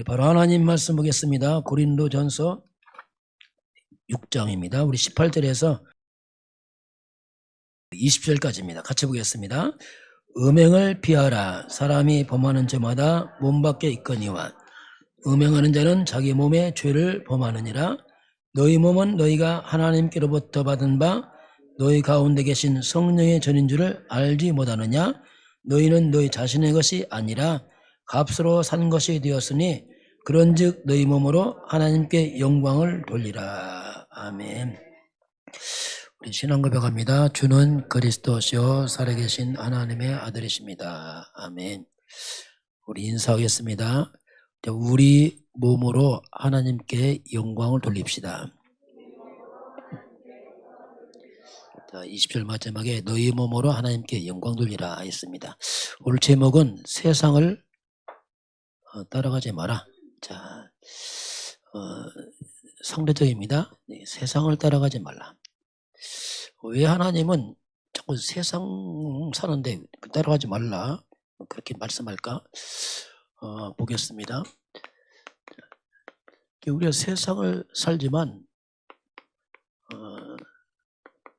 우리 바로 하나님 말씀 보겠습니다. 고린도전서 6장입니다. 우리 18절에서 20절까지입니다. 같이 보겠습니다. 음행을 피하라. 사람이 범하는 죄마다 몸 밖에 있거니와 음행하는 자는 자기 몸의 죄를 범하느니라. 너희 몸은 너희가 하나님께로부터 받은 바 너희 가운데 계신 성령의 전인 줄을 알지 못하느냐. 너희는 너희 자신의 것이 아니라 값으로 산 것이 되었으니 그런즉 너희 몸으로 하나님께 영광을 돌리라. 아멘. 우리 신앙 고백합니다. 주는 그리스도시요 살아계신 하나님의 아들이십니다. 아멘. 우리 인사하겠습니다. 우리 몸으로 하나님께 영광을 돌립시다. 자, 20절 마지막에 너희 몸으로 하나님께 영광 돌리라 했습니다. 오늘 제목은 세상을 따라가지 마라. 자, 상대적입니다. 세상을 따라가지 말라. 왜 하나님은 자꾸 세상 사는데 따라가지 말라 그렇게 말씀할까? 보겠습니다. 우리가 세상을 살지만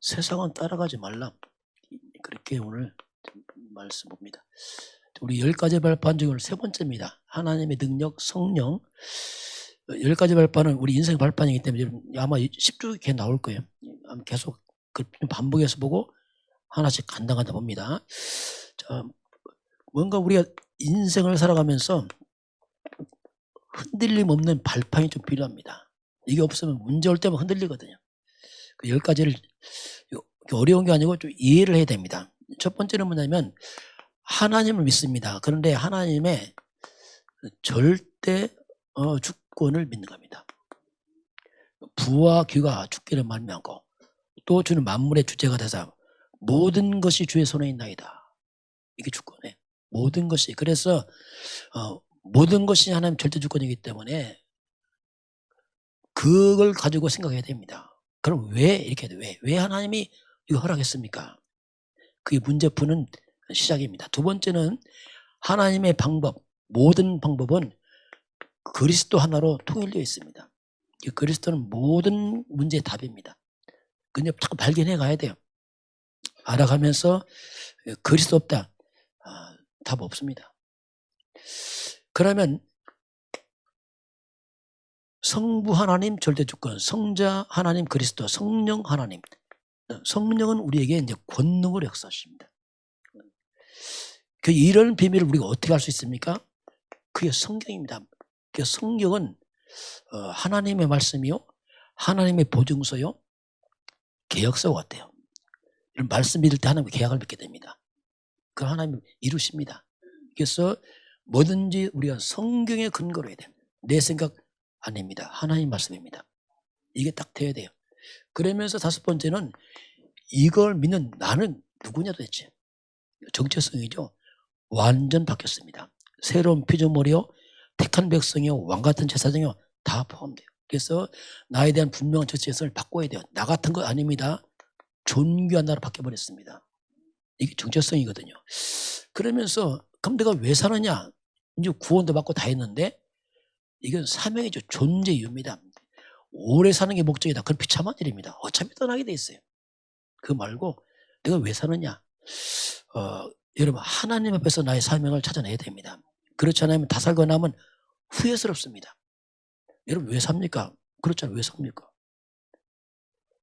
세상은 따라가지 말라. 그렇게 오늘 말씀 봅니다. 우리 10가지 발판 중 세 번째입니다. 하나님의 능력, 성령. 10가지 발판은 우리 인생 발판이기 때문에 아마 10주 이렇게 나올 거예요. 계속 반복해서 보고 하나씩 간당간당 봅니다. 자, 뭔가 우리가 인생을 살아가면서 흔들림 없는 발판이 좀 필요합니다. 이게 없으면 문제 올 때만 흔들리거든요. 그 10가지를 어려운 게 아니고 좀 이해를 해야 됩니다. 첫 번째는 뭐냐면 하나님을 믿습니다. 그런데 하나님의 절대 주권을 믿는 겁니다. 부와 귀가 주께를 말미암고 또 주는 만물의 주체가 되사 모든 것이 주의 손에 있나이다. 이게 주권이에요. 모든 것이. 그래서 모든 것이 하나님 절대 주권이기 때문에 그걸 가지고 생각해야 됩니다. 그럼 왜 이렇게 해야 돼? 왜 하나님이 이거 허락했습니까? 그게 문제 푸는 시작입니다. 두 번째는 하나님의 방법, 모든 방법은 그리스도 하나로 통일되어 있습니다. 그리스도는 모든 문제의 답입니다. 근데 자꾸 발견해 가야 돼요. 알아가면서 그리스도 없다. 답 없습니다. 그러면 성부 하나님 절대주권, 성자 하나님 그리스도, 성령 하나님. 성령은 우리에게 이제 권능으로 역사하십니다. 이런 비밀을 우리가 어떻게 알 수 있습니까? 그게 성경입니다. 그 성경은 하나님의 말씀이요, 하나님의 보증서요, 계약서 같아요. 이런 말씀 믿을 때 하나님의 계약을 맺게 됩니다. 그 하나님 이루십니다. 그래서 뭐든지 우리가 성경에 근거로 해야 돼요. 내 생각 아닙니다. 하나님 말씀입니다. 이게 딱 돼야 돼요. 그러면서 다섯 번째는 이걸 믿는 나는 누구냐 도대체. 정체성이죠. 완전 바뀌었습니다. 새로운 피조물이요, 택한 백성이요, 왕같은 제사장이요, 다 포함돼요. 그래서 나에 대한 분명한 정체성을 바꿔야 돼요. 나 같은 거 아닙니다. 존귀한 나로 바뀌어버렸습니다. 이게 정체성이거든요. 그러면서 그럼 내가 왜 사느냐? 이제 구원도 받고 다 했는데 이건 사명이죠. 존재 이유입니다. 오래 사는 게 목적이다. 그건 비참한 일입니다. 어차피 떠나게 돼 있어요. 그거 말고 내가 왜 사느냐? 여러분 하나님 앞에서 나의 사명을 찾아내야 됩니다. 그렇지 않으면 다 살고 나면 후회스럽습니다. 여러분 왜 삽니까? 그렇잖아요. 왜 삽니까?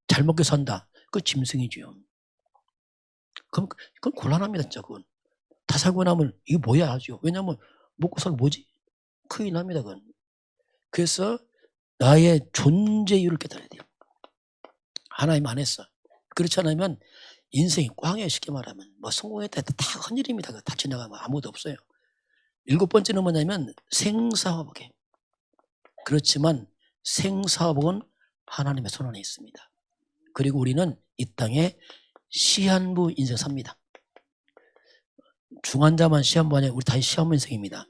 잘 먹게 산다. 그건 짐승이죠. 그건 곤란합니다. 진짜 그건. 다 살고 나면 이게 뭐야 하죠. 왜냐하면 먹고 살고 뭐지? 큰일 납니다. 그건. 그래서 나의 존재 이유를 깨달아야 돼요. 하나님 안 했어. 그렇지 않으면 인생이 꽝이에요. 쉽게 말하면. 뭐 성공했다 해도 다 헌일입니다. 다 지나가면 아무도 없어요. 7번째는 뭐냐면 생사화복이에요. 그렇지만 생사화복은 하나님의 손 안에 있습니다. 그리고 우리는 이 땅에 시한부 인생 삽니다. 중환자만 시한부 아니라 우리 다 시한부 인생입니다.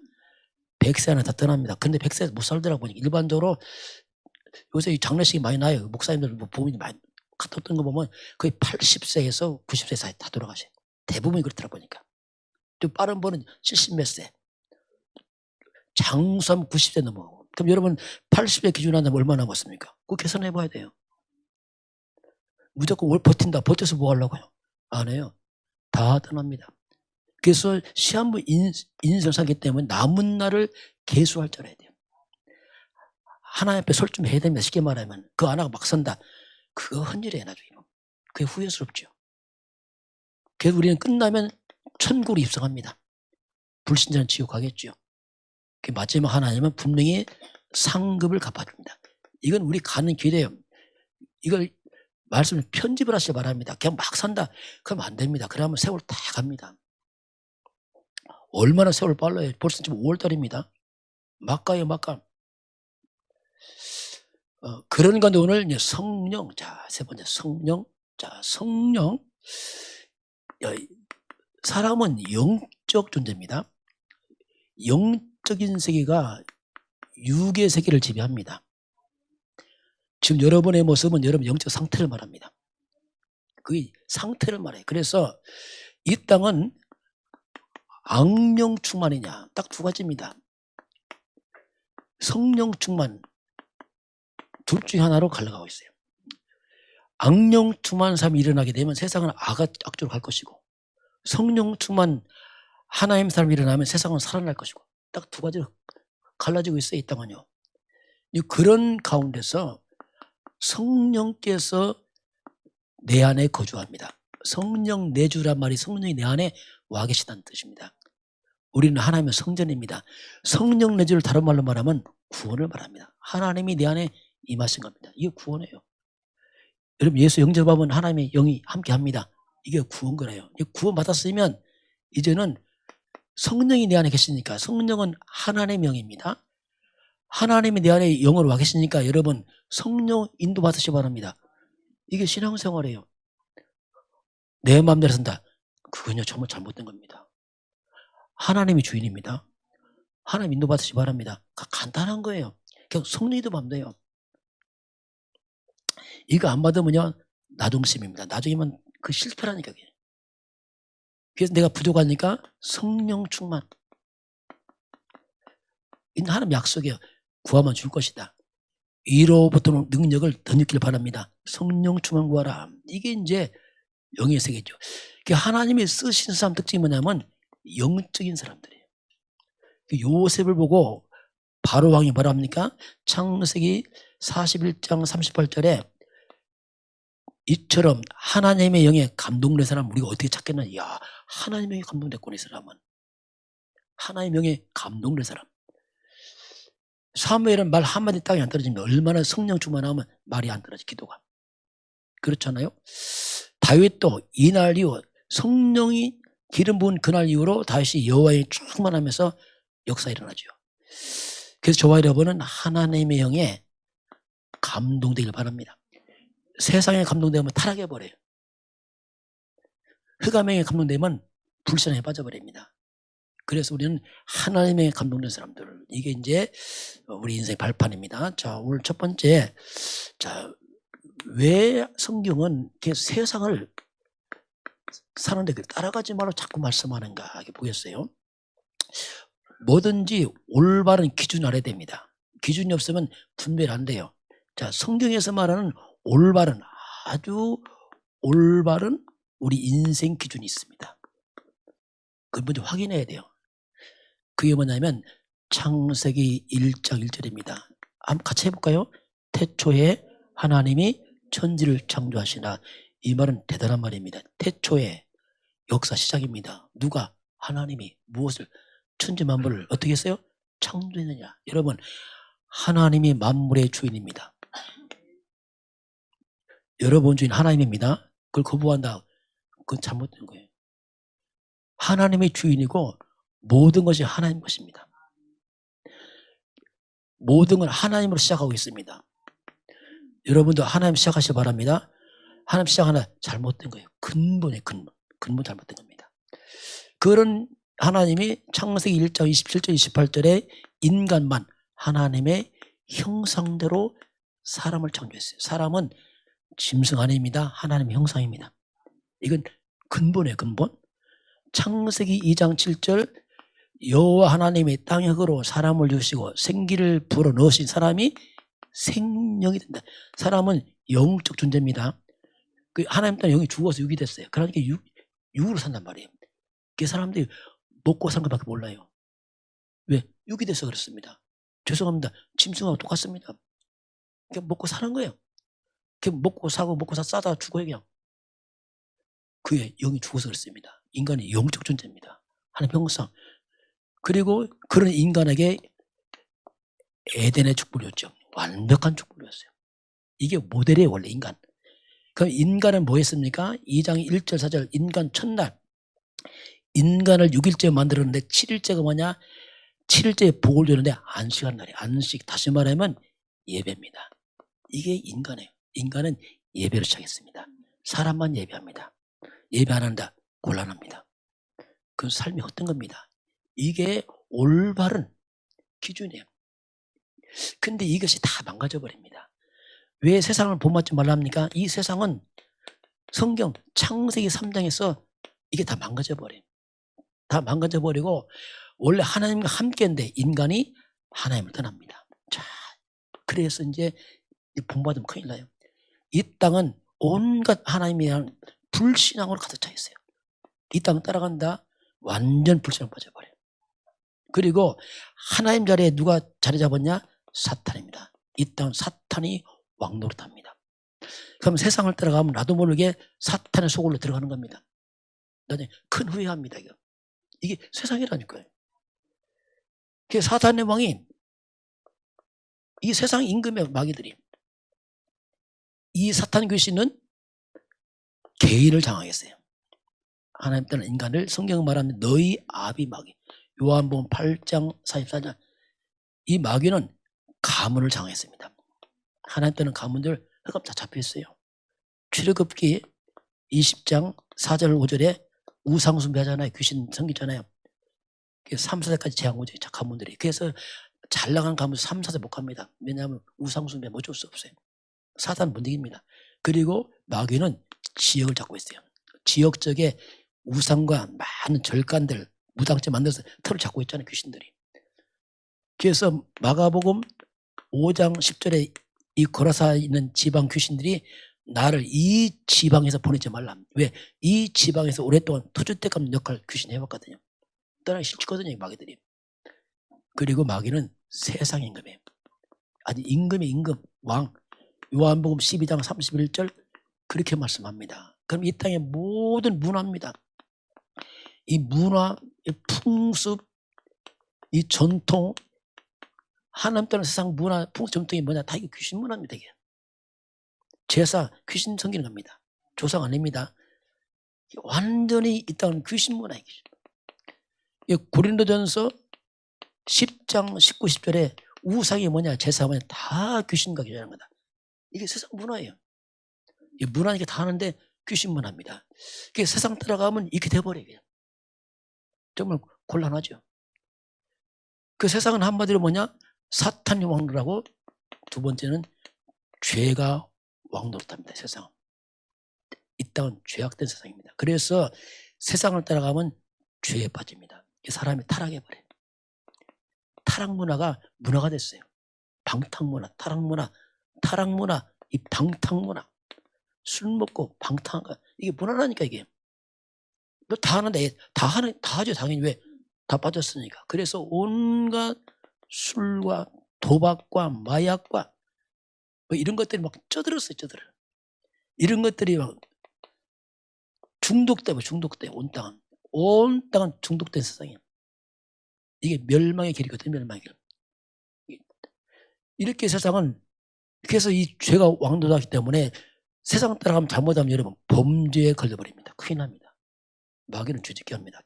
100세 안에 다 떠납니다. 근데 100세 못 살더라고 보니까 일반적으로 요새 장례식이 많이 나요. 목사님들 부모님 많이 갔다 던 거 보면 거의 80세에서 90세 사이 다 돌아가셔요. 대부분이 그렇더라 보니까. 또 빠른 분은 70몇 세. 장수하면 90세 넘어가고. 그럼 여러분 80세 기준 한다면 얼마나 남았습니까? 그거 계산해 봐야 돼요. 무조건 버틴다. 버텨서 뭐 하려고요? 안 해요. 다 떠납니다. 그래서 시한부 인생을 살기 때문에 남은 날을 계수할 줄 알아야 돼요. 하나님 앞에 설 좀 해야 됩니다. 쉽게 말하면. 그거 안 하고 막 산다. 그거 헌질이에요, 나중에. 그게 후회스럽죠. 그래서 우리는 끝나면 천국으로 입성합니다. 불신자는 지옥 가겠죠. 그 마지막 하나님은 분명히 상급을 갚아줍니다. 이건 우리 가는 길이에요. 이걸 말씀을 편집을 하시기 바랍니다. 그냥 막 산다. 그러면 안 됩니다. 그러면 세월 다 갑니다. 얼마나 세월 빨라요. 벌써 지금 5월달입니다. 막 가요, 막 가. 그런 가운데 오늘 이제 성령, 자, 세 번째 성령, 자, 성령. 사람은 영적 존재입니다. 영적인 세계가 육의 세계를 지배합니다. 지금 여러분의 모습은 여러분 영적 상태를 말합니다. 그 상태를 말해요. 그래서 이 땅은 악령 충만이냐, 딱 두 가지입니다. 성령 충만, 둘 중에 하나로 갈라가고 있어요. 악령 충만 사람이 일어나게 되면 세상은 악적으로 갈 것이고, 성령 충만 하나님 사람이 일어나면 세상은 살아날 것이고, 딱 두 가지로 갈라지고 있어요. 이 땅은요. 그런 가운데서 성령께서 내 안에 거주합니다. 성령 내주란 말이 성령이 내 안에 와 계시다는 뜻입니다. 우리는 하나님의 성전입니다. 성령 내주를 다른 말로 말하면 구원을 말합니다. 하나님이 내 안에 임하신 겁니다. 이게 구원이에요. 여러분 예수 영접하면 하나님의 영이 함께합니다. 이게 구원 거래요. 구원 받았으면 이제는 성령이 내 안에 계시니까, 성령은 하나님의 영입니다. 하나님이 내 안에 영으로 와 계시니까 여러분 성령 인도 받으시기 바랍니다. 이게 신앙생활이에요. 내 마음대로 산다. 그건요 정말 잘못된 겁니다. 하나님이 주인입니다. 하나님 인도 받으시기 바랍니다. 간단한 거예요. 그냥 성령 인도 받으면 돼요. 이거 안 받으면요 나중심입니다. 나중이면 그 실패라니까. 그래서 내가 부족하니까 성령 충만. 이는 하나님 약속이에요. 구하면 줄 것이다. 이로부터 능력을 덧입기를 바랍니다. 성령 충만 구하라. 이게 이제 영의 세계죠. 하나님이 쓰시는 사람 특징이 뭐냐면 영적인 사람들이에요. 요셉을 보고 바로 왕이 뭐라 합니까? 창세기 41장 38절에 이처럼 하나님의 영에 감동된 사람 우리가 어떻게 찾겠나? 이야, 하나님의 영에 감동됐구나 이 사람은. 하나님의 영에 감동된 사람. 사무엘은 말 한마디 땅에 안 떨어집니다. 얼마나 성령 충만하면 말이 안 떨어져, 기도가. 그렇잖아요. 다윗도 이날 이후 성령이 기름 부은 그날 이후로 다윗이 여호와의 충만하면서 역사 일어나죠. 그래서 저와 여러분은 하나님의 영에 감동되길 바랍니다. 세상에 감동되면 타락해버려요. 흑암의 영에 감동되면 불신에 빠져버립니다. 그래서 우리는 하나님의 감동된 사람들, 이게 이제 우리 인생의 발판입니다. 자, 오늘 첫 번째, 자, 왜 성경은 이렇게 세상을 사는데 따라가지 말고 자꾸 말씀하는가 이렇게 보겠어요. 뭐든지 올바른 기준을 알아야 됩니다. 기준이 없으면 분별 안 돼요. 자, 성경에서 말하는 올바른, 아주 올바른 우리 인생 기준이 있습니다. 그걸 먼저 확인해야 돼요. 그게 뭐냐면 창세기 1장 1절입니다. 한번 같이 해볼까요? 태초에 하나님이 천지를 창조하시나. 이 말은 대단한 말입니다. 태초에 역사 시작입니다. 누가? 하나님이 무엇을? 천지 만물을 어떻게 했어요? 창조했느냐. 여러분, 하나님이 만물의 주인입니다. 여러분 주인 하나님입니다. 그걸 거부한다. 그건 잘못된 거예요. 하나님의 주인이고 모든 것이 하나님 것입니다. 모든 건 하나님으로 시작하고 있습니다. 여러분도 하나님 시작하시기 바랍니다. 하나님 시작하나 잘못된 거예요. 근본이에요. 근본 잘못된 겁니다. 그런 하나님이 창세기 1장 27절 28절에 인간만 하나님의 형상대로 사람을 창조했어요. 사람은 짐승 아닙니다. 하나님의 형상입니다. 이건 근본이에요. 근본. 창세기 2장 7절 여호와 하나님이 땅의 흙으로 사람을 주시고 생기를 불어 넣으신 사람이 생명이 된다. 사람은 영적 존재입니다. 그 하나님 땅에 영이 죽어서 육이 됐어요. 그러니까 육으로 산단 말이에요. 그 사람들이 먹고 사는 것밖에 몰라요. 왜? 육이 돼서 그렇습니다. 죄송합니다. 짐승하고 똑같습니다. 그냥 먹고 사는 거예요. 그냥 먹고 사고 싸다 죽어요 그냥. 그의 영이 죽어서 그렇습니다. 인간이 영적 존재입니다. 하나님 형상. 그리고 그런 인간에게 에덴의 축복을 줬죠. 완벽한 축복을 줬어요. 이게 모델이에요 원래 인간. 그럼 인간은 뭐 했습니까? 2장 1절 4절 인간 첫날 인간을 6일째 만들었는데 7일째가 뭐냐? 7일째에 복을 주는데 안식한 날이에요. 안식 다시 말하면 예배입니다. 이게 인간이에요. 인간은 예배를 시작했습니다. 사람만 예배합니다. 예배 안 한다. 곤란합니다. 그 삶이 헛된 겁니다. 이게 올바른 기준이에요. 근데 이것이 다 망가져 버립니다. 왜 세상을 본받지 말랍니까? 이 세상은 성경 창세기 3장에서 이게 다 망가져 버려요. 다 망가져 버리고 원래 하나님과 함께인데 인간이 하나님을 떠납니다. 자, 그래서 이제 본받으면 큰일 나요. 이 땅은 온갖 하나님에 대한 불신앙으로 가득 차 있어요. 이 땅 따라간다 완전 불신앙 빠져버려요. 그리고 하나님 자리에 누가 자리 잡았냐? 사탄입니다. 이 땅은 사탄이 왕노릇합니다. 그럼 세상을 따라가면 나도 모르게 사탄의 속으로 들어가는 겁니다. 나중에 큰 후회합니다. 이게 세상이라니까요. 사탄의 왕이 이 세상 임금의 마귀들이 이 사탄 귀신은 개인을 장악했어요. 하나님 따는 인간을 성경은 말하는 너희 아비 마귀 요한복음 8장 44장 이 마귀는 가문을 장악했습니다. 하나님 따는 가문들 흑암 다 잡혀있어요. 출애굽기 20장 4절 5절에 우상숭배하잖아요. 귀신 섬기잖아요. 3, 4세까지 제한 거죠. 가문들이. 그래서 잘 나가는 가문 3, 4세 못 갑니다. 왜냐하면 우상숭배 어쩔 수 없어요. 사단 못 이깁니다. 그리고 마귀는 지역을 잡고 있어요. 지역적에 우상과 많은 절간들 무당체 만들어서 털을 잡고 있잖아요. 귀신들이. 그래서 마가복음 5장 10절에 이 고라사에 있는 지방 귀신들이 나를 이 지방에서 보내지 말라. 왜? 이 지방에서 오랫동안 터줏대감 역할 귀신이 해봤거든요. 떠나기 싫거든요. 마귀들이. 그리고 마귀는 세상 임금이에요. 아니 임금의 임금 왕 요한복음 12장 31절 그렇게 말씀합니다. 그럼 이 땅의 모든 문화입니다. 이 문화, 이 풍습, 이 전통 하나님 따른 세상 문화, 풍습, 전통이 뭐냐 다 이게 귀신 문화입니다. 이게. 제사 귀신 섬기는 겁니다. 조상 아닙니다. 완전히 이 땅은 귀신 문화예요. 고린도전서 10장 19, 20절에 우상이 뭐냐 제사가 뭐냐 다 귀신과 교제하는 거다. 이게 세상 문화예요. 이 문화니까 다 하는데 귀신 문화입니다. 그게 세상 따라가면 이렇게 돼버려요. 정말 곤란하죠. 그 세상은 한마디로 뭐냐 사탄이 왕노릇하고 두 번째는 죄가 왕노릇합니다. 세상은. 이 땅은 죄악된 세상입니다. 그래서 세상을 따라가면 죄에 빠집니다. 사람이 타락해버려요. 타락 문화가 문화가 됐어요. 방탕 문화, 타락 문화, 이 방탕 문화. 술 먹고 방탕한 거 이게 문화라니까 이게. 너 다 하는데 다 하죠 당연히. 왜? 다 빠졌으니까. 그래서 온갖 술과 도박과 마약과 뭐 이런 것들이 막 쪄들었어요. 이런 것들이 막 중독돼 온 땅은 중독된 세상이에요. 이게 멸망의 길이거든요. 멸망의 길. 이렇게 세상은 그래서 이 죄가 왕노릇하기 때문에 세상 따라가면 잘못하면 여러분 범죄에 걸려버립니다. 큰일 납니다. 마귀는 죄짓게 합니다.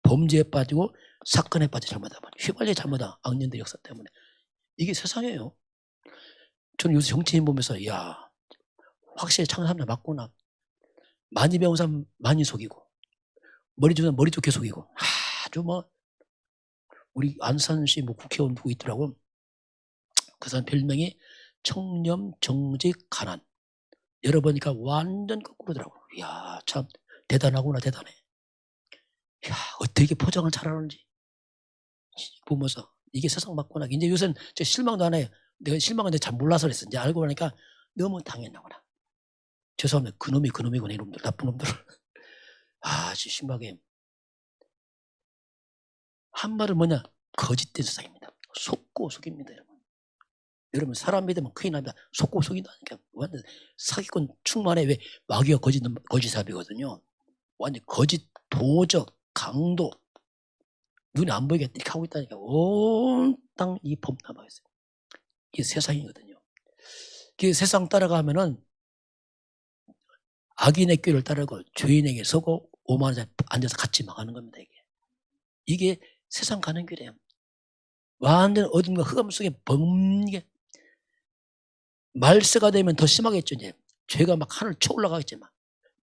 범죄에 빠지고 사건에 빠져 잘못하면 휘발유에 잘못한 악년들 역사 때문에 이게 세상이에요. 저는 요새 정치인 보면서 야 확실히 착한 사람들 맞구나. 많이 배운 사람 많이 속이고 머리 좋은 사람 머리 좋게 속이고 아주 뭐 우리 안산시 뭐 국회의원 누구 있더라고. 그 사람 별명이 청렴 정직 가난. 열어보니까 완전 거꾸로더라고. 이야 참 대단하구나 대단해. 야, 어떻게 포장을 잘하는지 보면서 이게 세상 맞구나. 이제 요새는 저 실망도 안 해요. 내가 실망은 잘 몰라서 그랬어. 이제 알고 보니까 너무 당연하구나. 죄송합니다. 그놈이구나. 이놈들, 나쁜 놈들. 아, 심하게. 한 말은 뭐냐? 거짓된 세상입니다. 속고 속입니다, 여러분. 여러분, 사람 믿으면 큰일 납니다. 속고 속인다니까. 완전 사기꾼 충만해. 왜? 마귀가 거짓삽이거든요. 완전 거짓, 도적, 강도. 눈에 안 보이게 이렇게 하고 있다니까. 온 땅 이 범람하고 있어요. 이게 세상이거든요. 이게 세상 따라가면은 악인의 꾀를 따르고 죄인에게 서고 오만한 자에 앉아서 같이 망하는 겁니다. 이게 세상 가는 길이에요. 완전 어둠과 흑암 속에 번게 말세가 되면 더 심하겠죠. 이제 죄가 막 하늘 쳐 올라가겠지만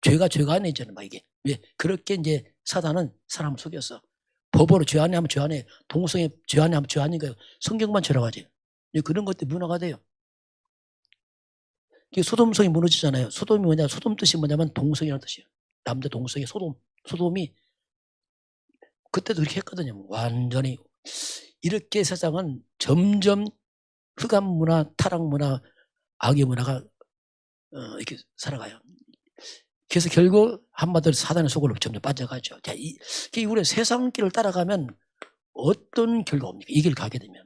죄가 아니잖아요. 막 이게 왜 그렇게 이제 사단은 사람을 속였어. 법으로 죄 아니 하면 죄 아니, 동성애 죄 아니 하면 죄 아닌 거예요. 성경만 죄라고 하지. 그런 것들이 문화가 돼요. 소돔성이 무너지잖아요. 소돔이 뭐냐? 소돔 뜻이 뭐냐면 동성이라는 뜻이에요. 남자 동성애 소돔이 그때도 그렇게 했거든요. 완전히 이렇게 세상은 점점 흑암 문화, 타락 문화, 악의 문화가 이렇게 살아가요. 그래서 결국 한마디로 사단의 속으로 점점 빠져가죠. 자, 우리 세상 길을 따라가면 어떤 결과가 옵니까? 이 길 가게 되면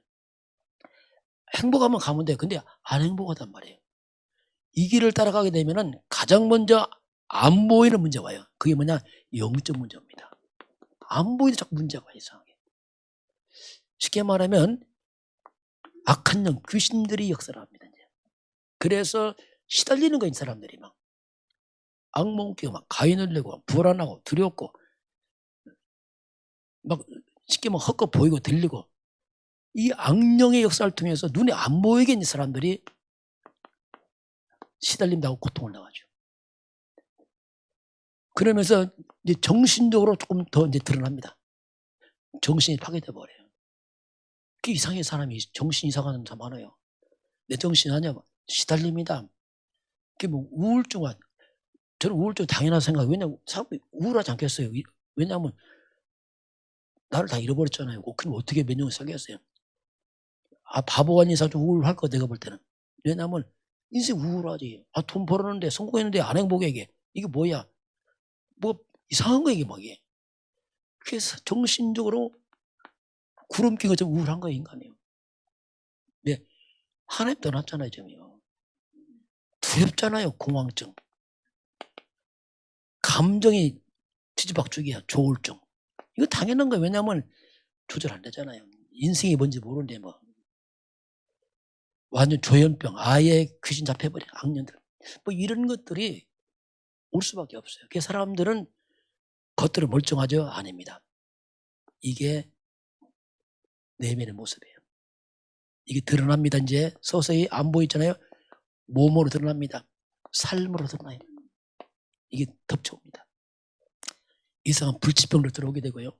행복하면 가면 돼. 근데 안 행복하단 말이에요. 이 길을 따라가게 되면은 가장 먼저 안 보이는 문제가 와요. 그게 뭐냐? 영적 문제입니다. 안 보이는 자꾸 문제가 와요. 이상하게. 쉽게 말하면 악한 영, 귀신들이 역사를 합니다. 이제. 그래서 시달리는 거인 사람들이 막 악몽 끼고 막 가인을 내고 불안하고 두렵고 막 쉽게 막 헛것 보이고 들리고 이 악령의 역사를 통해서 눈에 안 보이게 있는 사람들이 시달린다고 고통을 당하죠. 그러면서 이제 정신적으로 조금 더 이제 드러납니다. 정신이 파괴돼 버려요. 그 이상의 사람이 정신 이상하는 사람 많아요. 내 정신 아니야 시달립니다. 그게 뭐 우울증 저는 우울증 당연한 생각. 왜냐면 사람이 우울하지 않겠어요. 왜냐하면 나를 다 잃어버렸잖아요. 그럼 어떻게 몇 년을 살겠어요. 바보 아닌 사람 좀 우울할 거 내가 볼 때는. 왜냐하면 인생 우울하지. 돈 벌었는데 성공했는데 안 행복해 이게 뭐야. 뭐 이상한 거 이게 막 이게. 그래서 정신적으로 구름 낀 것처럼 우울한 거예요 인간이요. 네. 하나님 떠났잖아요 지금요. 두렵잖아요 공황증. 감정이 뒤집박죽이야 조울증. 이거 당연한 거예요. 왜냐하면 조절 안 되잖아요. 인생이 뭔지 모르는데 뭐. 완전 조현병, 아예 귀신 잡혀버린 악년들. 뭐 이런 것들이 올 수밖에 없어요. 그 사람들은 겉으로 멀쩡하죠? 아닙니다. 이게 내면의 모습이에요. 이게 드러납니다. 이제 서서히 안 보이잖아요. 몸으로 드러납니다. 삶으로 드러나요. 이게 덮쳐옵니다. 이상한 불치병으로 들어오게 되고요.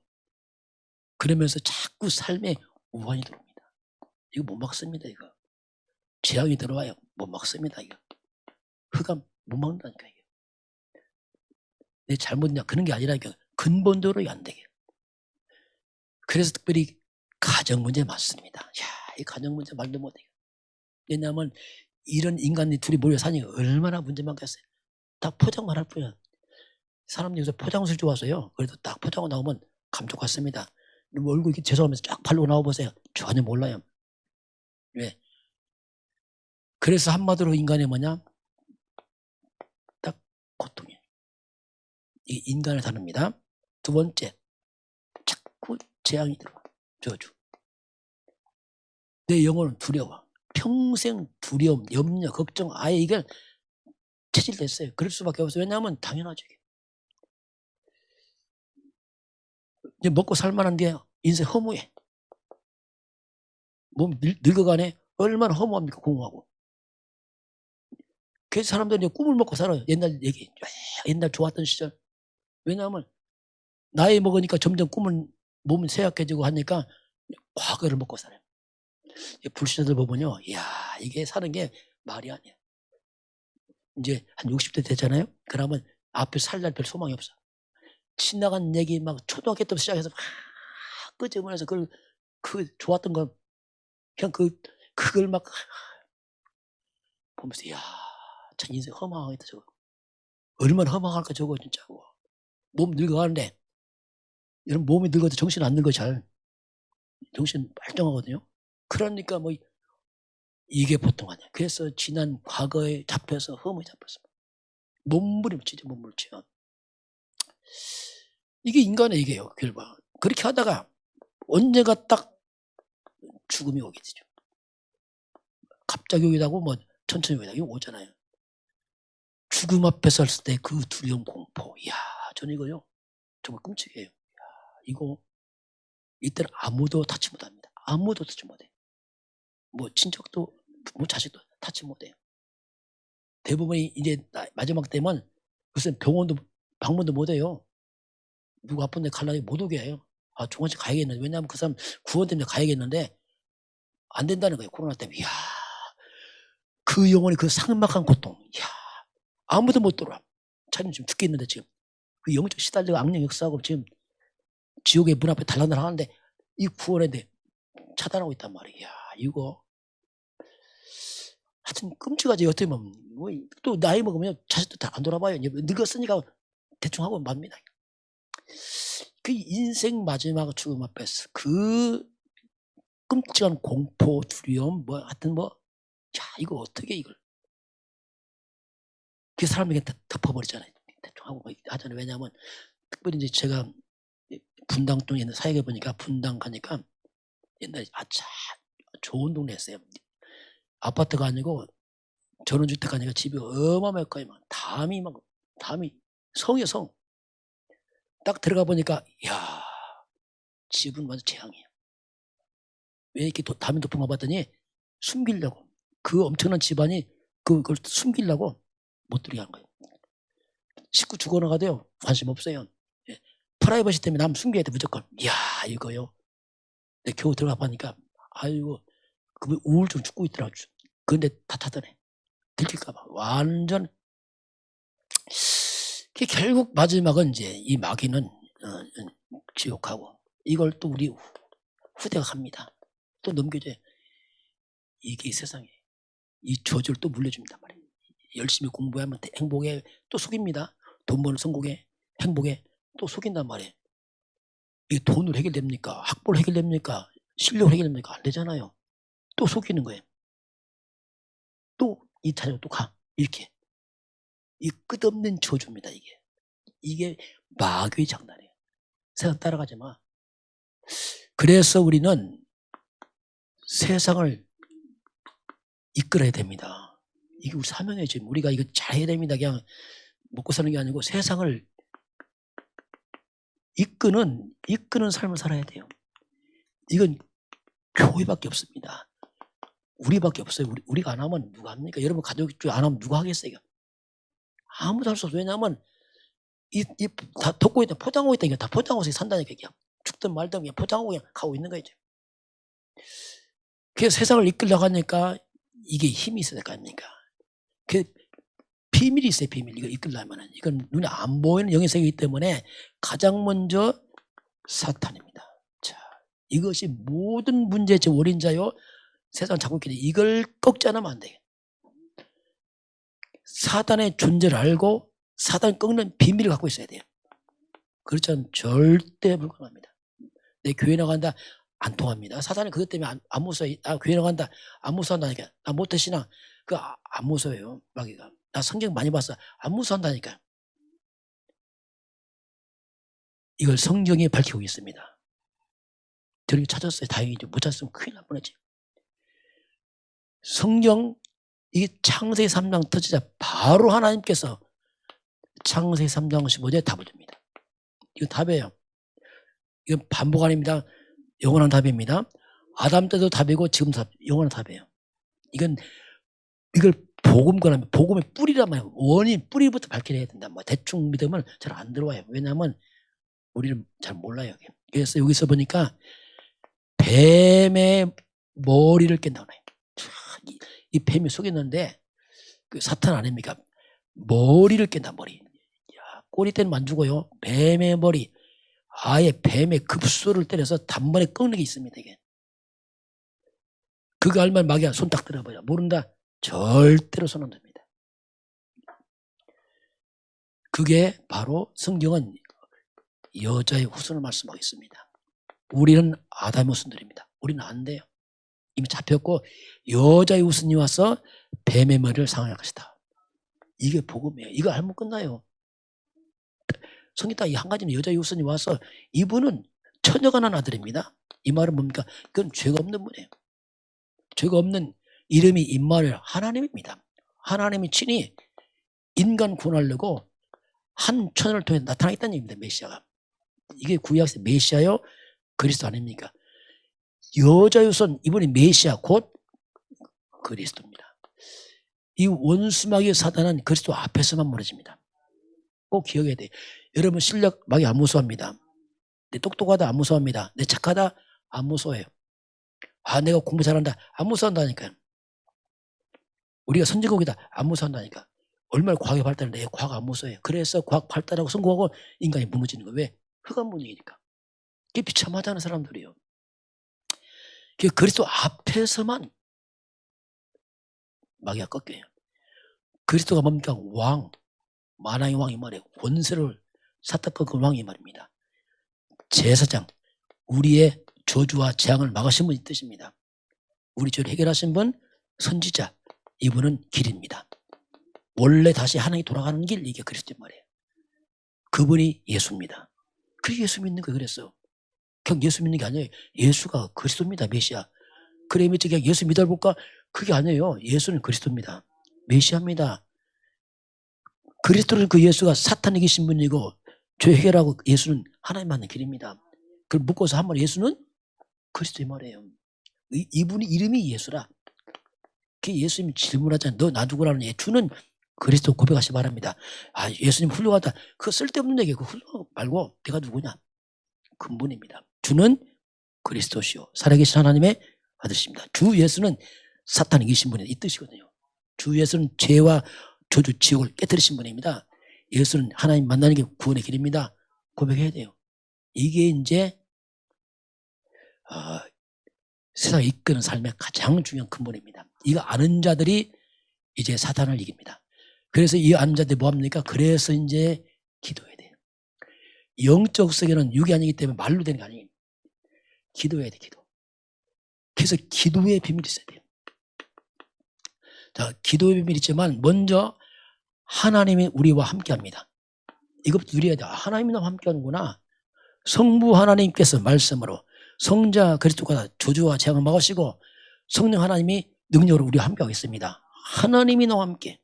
그러면서 자꾸 삶에 우환이 들어옵니다. 이거 못 막습니다. 이거. 재앙이 들어와요. 못 막습니다. 이거. 흑암 못 막는다니까. 이게. 내 잘못이냐 그런 게 아니라 이거 근본적으로 안 되게. 그래서 특별히 가정 문제 맞습니다. 야, 이 가정 문제 말도 못해요. 왜냐하면 이런 인간이 둘이 모여 사니 얼마나 문제 많겠어요. 다 포장만 할 뿐이야. 사람들이 요새 포장술 좋아서요. 그래도 딱 포장하고 나오면 감쪽 같습니다. 얼굴 이렇게 죄송하면서 쫙 바르고 나와보세요. 전혀 몰라요. 왜? 그래서 한마디로 인간이 뭐냐? 딱 고통이에요. 이 인간을 다룹니다. 두 번째, 자꾸 재앙이 들어와. 저주. 내 영혼은 두려워. 평생 두려움, 염려, 걱정, 아예 이걸 체질됐어요. 그럴 수밖에 없어요. 왜냐하면 당연하죠. 이제 먹고 살만한데 인생 허무해. 몸 늙어가네. 얼마나 허무합니까? 공허하고. 그래서 사람들이 꿈을 먹고 살아요. 옛날 얘기. 옛날 좋았던 시절. 왜냐하면 나이 먹으니까 점점 몸은 쇠약해지고 하니까 과거를 먹고 살아요. 불신자들 보면요. 이야, 이게 사는 게 말이 아니야. 이제 한 60대 되잖아요. 그러면 앞에 살 날 별 소망이 없어. 지나간 얘기 막 초등학교 때부터 시작해서 막 끄집어내서 그 좋았던 거 그냥 그걸 막 보면서 야, 참 인생 허망하겠다 저거. 얼마나 허망할까 저거 진짜. 몸 늙어가는데 이런 몸이 늙어도 정신 안 늙어 잘. 정신 멀쩡하거든요. 그러니까 뭐 이게 보통 아니야. 그래서 지난 과거에 잡혀서 허무에 잡혔어. 몸부림치죠 몸부림치요. 이게 인간의 이게요 결과. 그렇게 하다가 언젠가 딱 죽음이 오게 되죠. 갑자기 오기도 하고 뭐 천천히 오기도 하고 오잖아요. 죽음 앞에 섰을 때 그 두려움 공포. 이야 저는 이거요 정말 끔찍해요. 이야, 이거 이때는 아무도 타치 못합니다. 아무도 타치 못해. 뭐 친척도 뭐 자식도 타치 못해요. 대부분이 이제 마지막 때면 무슨 병원도 방문도 못해요. 누구 아픈데 갈라니 못 오게 해요. 아 중환자 가야겠는데 왜냐하면 그 사람 구원 때문에 가야겠는데 안 된다는 거예요. 코로나 때문에. 이야 그 영혼이 그 삭막한 고통. 이야 아무도 못 돌아. 차님 지금 죽겠는데 지금 그 영적 시달리고 악령 역사하고 지금 지옥의 문 앞에 달랑달랑 하는데 이 구원에 대해 차단하고 있단 말이에요. 이야 이거 하여튼 끔찍하지. 어떻게 보면 또 나이 먹으면 자식도 다 안 돌아봐요. 늙었으니까 대충 하고 맙니다. 그 인생 마지막 죽음 앞에서 그 끔찍한 공포, 두려움, 뭐 하여튼 뭐, 야 이거 어떻게 이걸? 그 사람에게 덮어버리잖아요. 대충 하고 하잖아요. 왜냐하면 특별히 이제 제가 분당 쪽에 있는 사역에 보니까 분당 가니까 옛날에 아차 좋은 동네였어요. 아파트가 아니고 전원주택 아니까 집이 어마어마하게 막 담이 성이요 성. 딱 들어가 보니까 야 집은 완전 재앙이야. 왜 이렇게 담이 높은가 봤더니 숨기려고 그 엄청난 집안이 그걸 숨기려고 못 들게 한 거예요. 식구 죽어나가도요 관심 없어요. 예. 프라이버시 때문에 남 숨겨야 돼 무조건. 이야 이거요. 내 겨우 들어가 보니까 아이고 그 우울증 죽고 있더라고. 그런데 다 타더네. 들킬까봐 완전. 결국 마지막은 이제 이 마귀는 지옥하고 이걸 또 우리 후대가 합니다. 또 넘겨줘요. 이게 세상에 이 저주를 또 물려줍니다 말이에요. 열심히 공부하면 행복에 또 속입니다. 돈 버는 성공에 행복에 또 속인단 말이에요. 이게 돈으로 해결됩니까? 학벌로 해결됩니까? 실력으로 해결됩니까? 안 되잖아요. 또 속이는 거예요. 또 이 자리로 또 가. 이렇게. 이 끝없는 저주입니다. 이게 마귀의 장난이에요. 세상 따라가지 마. 그래서 우리는 세상을 이끌어야 됩니다. 이게 우리 사명이에요. 지금 우리가 이거 잘해야 됩니다. 그냥 먹고 사는 게 아니고 세상을 이끄는 삶을 살아야 돼요. 이건 교회밖에 없습니다. 우리밖에 없어요. 우리가 안 하면 누가 합니까? 여러분 가족이 안 하면 누가 하겠어요? 아무도 할 수 없어요. 왜냐하면 다 덮고 있다, 포장하고 있다. 이게 다 포장하고 산다니까. 이게 죽든 말든 그냥 포장하고 그냥 가고 있는 거죠. 그래서 세상을 이끌려고 하니까 이게 힘이 있어야 될 거 아닙니까? 그 비밀이 있어요. 비밀. 이걸 이끌려면은 이건 눈에 안 보이는 영의 세계이기 때문에 가장 먼저 사탄입니다. 자, 이것이 모든 문제의 원인자요. 세상 잡고 있기 때문에 이걸 꺾지 않으면 안 돼요. 사단의 존재를 알고 사단 꺾는 비밀을 갖고 있어야 돼요. 그렇지 않으면 절대 불가능합니다. 내 교회 나간다 안 통합니다. 사단은 그것 때문에 안 무서워. 교회 나간다 안 무서워한다니까. 나 못했시나 그 안 무서워요. 마귀가. 나 성경 많이 봤어. 안 무서워한다니까. 이걸 성경에 밝히고 있습니다. 저를 찾았어요. 다행이죠. 못 찾았으면 큰일 날 뻔했지. 성경 이게 창세기 3장 터지자 바로 하나님께서 창세기 3장 15절에 답을 줍니다. 이건 답이에요. 이건 반복 아닙니다. 영원한 답입니다. 아담 때도 답이고 지금도 영원한 답이에요. 이걸 복음과는 복음의 뿌리란 말이에요. 원인 뿌리부터 밝혀내야 된다. 뭐 대충 믿으면 잘 안 들어와요. 왜냐하면 우리는 잘 몰라요. 그래서 여기서 보니까 뱀의 머리를 깬다고 해요. 이 뱀이 속였는데 그 사탄 아닙니까? 머리를 깬다. 머리. 야, 꼬리 때는 안 죽어요. 뱀의 머리, 아예 뱀의 급소를 때려서 단번에 꺾는 게 있습니다. 이게. 그거 알면 마귀야 손 딱 들어버려. 모른다. 절대로 손 안 듭니다. 그게 바로 성경은 여자의 후손을 말씀하고 있습니다. 우리는 아담의 후손들입니다. 우리는 안 돼요. 이미 잡혔고 여자의 후손이 와서 뱀의 머리를 상할 것이다. 이게 복음이에요. 이거 알면 끝나요. 성경 딱 이 한 가지는 여자의 후손이 와서 이분은 처녀가 난 아들입니다. 이 말은 뭡니까? 그건 죄가 없는 분이에요. 죄가 없는 이름이 임마누엘 하나님입니다. 하나님이 친히 인간 구원하려고 한 처녀를 통해 나타나겠다는 얘기입니다. 메시아가. 이게 구약의 메시아요 그리스도 아닙니까? 여자의 후손 이분이 메시아 곧 그리스도입니다. 이 원수마귀의 사단은 그리스도 앞에서만 무너집니다. 꼭 기억해야 돼요. 여러분 실력 마귀 안 무서워합니다. 내 똑똑하다 안 무서워합니다. 내 착하다 안 무서워해요. 아 내가 공부 잘한다 안 무서워한다니까요. 우리가 선진국이다 안 무서워한다니까. 얼마나 과학이 발달했는데 과학 안 무서워해요. 그래서 과학 발달하고 성공하고 인간이 무너지는 거예요. 왜? 흑암 분위기니까. 그게 비참하다는 사람들이에요. 그리스도 앞에서만 마귀가 꺾여요. 그리스도가 뭡니까? 왕, 만왕의 왕이 말이에요. 권세를 사탄 꺾은 왕이 말입니다. 제사장, 우리의 저주와 재앙을 막으신 분이 뜻입니다. 우리 죄를 해결하신 분, 선지자, 이분은 길입니다. 원래 다시 하나님이 돌아가는 길, 이게 그리스도인 말이에요. 그분이 예수입니다. 그게 예수 믿는 거예요. 그랬어. 그냥 예수 믿는 게 아니에요. 예수가 그리스도입니다. 메시아. 그래 믿지 그냥 예수 믿어볼까? 그게 아니에요. 예수는 그리스도입니다. 메시아입니다. 그리스도는 그 예수가 사탄이 계신 분이고 죄 해결하고 예수는 하나님 만난 길입니다. 그걸 묶어서 한번 예수는 그리스도의 말이에요. 이분이 이름이 예수라. 그 예수님이 질문하잖아요. 너 나 누구라는 얘기. 주는 그리스도 고백하시 바랍니다. 아 예수님 훌륭하다. 그거 쓸데없는 얘기. 그거 훌륭하고 말고 내가 누구냐. 근본입니다. 주는 그리스도시요 살아계신 하나님의 아들이십니다. 주 예수는 사탄이 이기신 분이 이 뜻이거든요. 주 예수는 죄와 저주 지옥을 깨뜨리신 분입니다. 예수는 하나님 만나는 게 구원의 길입니다. 고백해야 돼요. 이게 이제 세상을 이끄는 삶의 가장 중요한 근본입니다. 이거 아는 자들이 이제 사탄을 이깁니다. 그래서 이 아는 자들이 뭐합니까? 그래서 이제 기도해야 돼요. 영적 세계는 육이 아니기 때문에 말로 되는 게 아니에요. 기도해야 돼, 기도. 그래서 기도의 비밀이 있어야 돼요. 자, 기도의 비밀이 있지만 먼저 하나님이 우리와 함께 합니다. 이것부터 누려야 돼. 하나님이 나와 함께 하는구나. 성부 하나님께서 말씀으로 성자 그리스도가 저주와 재앙을 막으시고 성령 하나님이 능력으로 우리와 함께 하겠습니다. 하나님이 나와 함께.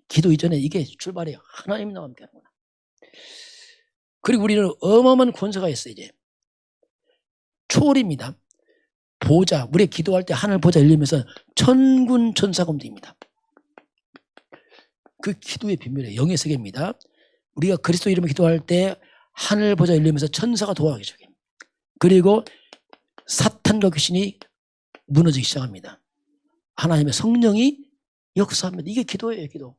기도 이전에 이게 출발이에요. 하나님이 나와 함께 하는구나. 그리고 우리는 어마어마한 권세가 있어요. 이제 초월입니다. 보좌, 우리 기도할 때 하늘 보좌 열리면서 천군 천사가 움직입니다. 그 기도의 비밀이에요. 영의 세계입니다. 우리가 그리스도 이름으로 기도할 때 하늘 보좌 열리면서 천사가 도와가기 시작해요. 그리고 사탄과 귀신이 무너지기 시작합니다. 하나님의 성령이 역사합니다. 이게 기도예요. 기도.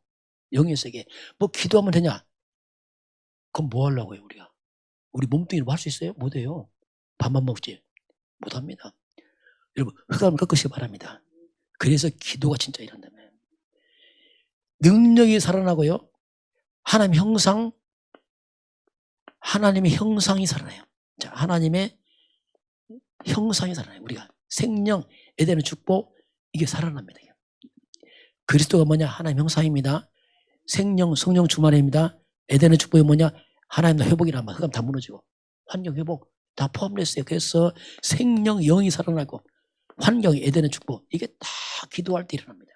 영의 세계. 뭐 기도하면 되냐? 그럼 뭐 하려고요 우리가? 우리 몸뚱이로 할 수 있어요? 못해요. 밥만 먹지 못합니다. 여러분 흑암을 꺾으시기 바랍니다. 그래서 기도가 진짜 이런다면 능력이 살아나고요. 하나님의 형상, 하나님의 형상이 살아나요. 자, 하나님의 형상이 살아나요. 우리가 생명, 에덴의 축복 이게 살아납니다. 그리스도가 뭐냐? 하나님의 형상입니다. 생명, 성령 충만입니다. 에덴의 축복이 뭐냐? 하나님의 회복이란 말. 흑암 다 무너지고 환경 회복 다 포함됐어요. 그래서 생명, 영이 살아나고 환경이 에덴의 축복 이게 다 기도할 때 일어납니다.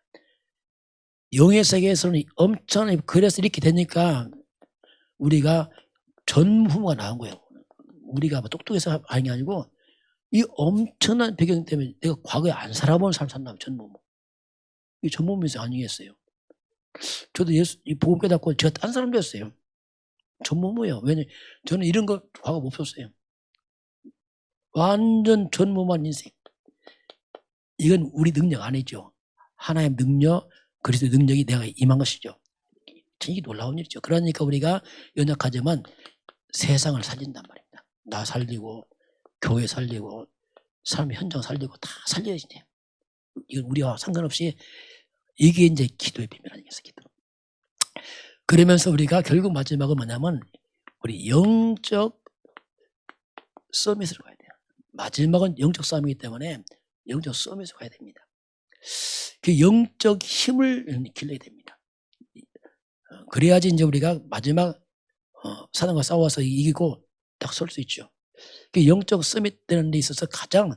영의 세계에서는 엄청나게 그래서 이렇게 되니까 우리가 전무후무가 나온 거예요. 우리가 뭐 똑똑해서 하는 게 아니고 이 엄청난 배경 때문에 내가 과거에 안 살아본 삶 산다면 전무후무. 이 전무후무에서 아니겠어요. 저도 예수 이 복음 깨닫고 제가 딴 사람 됐어요. 전무후무예요. 왜냐면 저는 이런 거 과거 없었어요. 완전 전무후무한 인생. 이건 우리 능력 아니죠. 하나님의 능력, 그리스도의 능력이 내가 임한 것이죠. 이게 놀라운 일이죠. 그러니까 우리가 연약하지만 세상을 살린단 말입니다. 나 살리고 교회 살리고 삶의 현장 살리고 다 살려야지. 이건 우리와 상관없이 이게 이제 기도의 비밀 아니겠어요? 기도. 그러면서 우리가 결국 마지막은 뭐냐면 우리 영적 서밋으로 가야 돼요. 마지막은 영적 싸움이기 때문에 영적 서밋으로 가야 됩니다. 그 영적 힘을 길러야 됩니다. 그래야지 이제 우리가 마지막 사단과 싸워서 이기고 딱 설 수 있죠. 그 영적 서밋 되는 데 있어서 가장